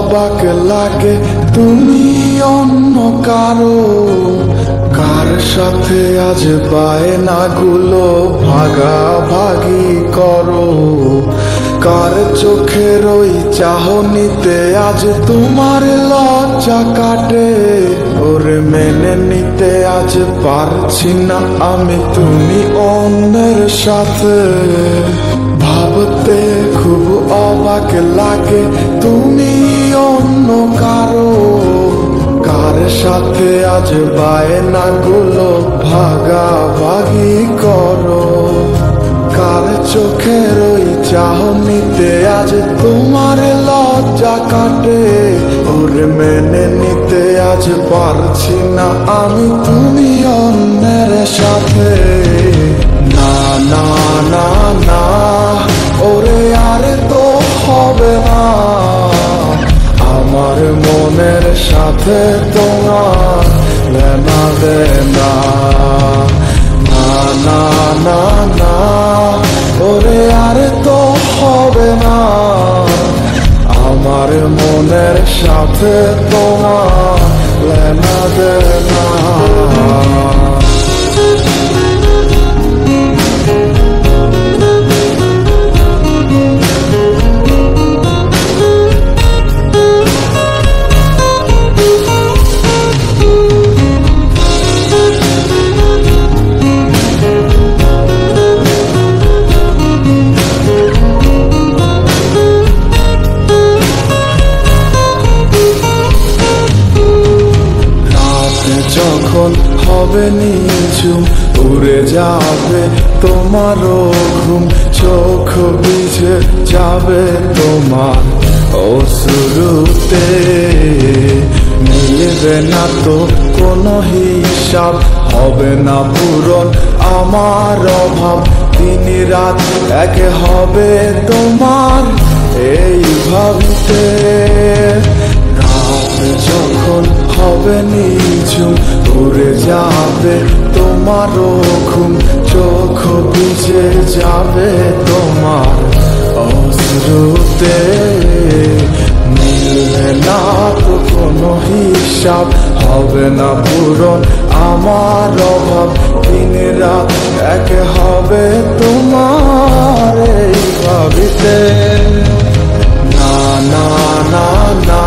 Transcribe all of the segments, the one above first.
অবাক লাগে তুমি অন্য কারো, কার সাথে আজ বায়নাগুলো ভাগাভাগি করো, কার চোখের ওই চাহনিতে আজ তোমার লজ্জা কাটে। ওরে মেনে নিতে আজ পারছি না আমি তুমি অন্যের সাথে, ভাবতে খুব অবাক লাগে তুমি অন্য কারো, কার সাথে আজ বায়নাগুলো ভাগাভাগি করো, কার চোখের ওই চাহনিতে আজ তোমার লজ্জা কাটে। ওরে মেনে নিতে আজ পারছি না আমি তুমি অন্যের সাথে। না না না না ওরে আরে তো হবে না, আমার মনের সাথে তোমার লেনা দেনা। না না না না ওরে আরে তো হবে না, আমার মনের সাথে তোমার লেনা দেনা। যখন হবে নিঝুম উড়ে যাবে তোমারও ঘুম, চোখ ভিজে যাবে তোমার অশ্রুতে, মিলবে না তো কোনো হিসাব, হবে না পূরণ আমার অভাব, দিন রাত এক হবে তোমার এই ভাবিতে। রাত যখন হবে নিঝুম উড়ে যাবে তোমারও ঘুম, চোখ ভিজে যাবে তোমার অশ্রুতে, মিলবে না তো কোনো হিসাব, হবে না পূরণ আমার অভাব, দিন রাত এক হবে তোমার এই ভাবিতে। না না না না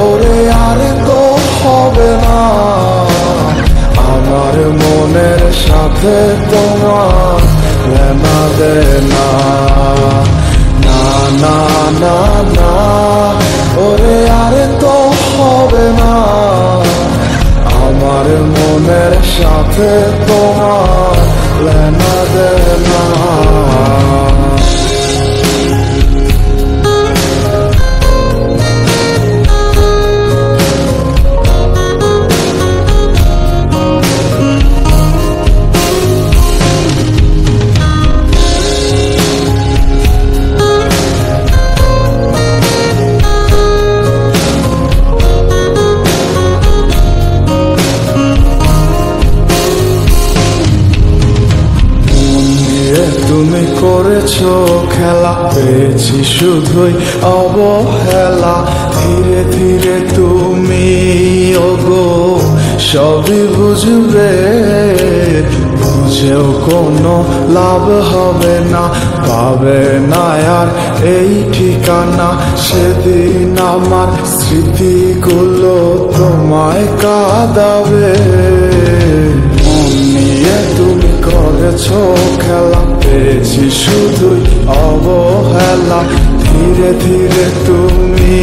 ওরে আরে তো হবে না, আমার মনের সাথে তোমার লেনা দেনা। না না না না ওরে আরে তো হবে না, আমার মনের সাথে তোমার লেনা দেনা। তুমি করেছো খেলা, পেয়েছি শুধুই অবহেলা, ধীরে ধীরে তুমি ওগো সবই বুঝবে, বুঝেও কোনো লাভ হবে না, পাবে না আর এই ঠিকানা। সেদিন আমার স্মৃতিগুলো তোমায় কাঁদাবে, মন নিয়ে তুমি করেছো খেলা, পেয়েছি শুধুই অবহেলা, ধীরে ধীরে তুমি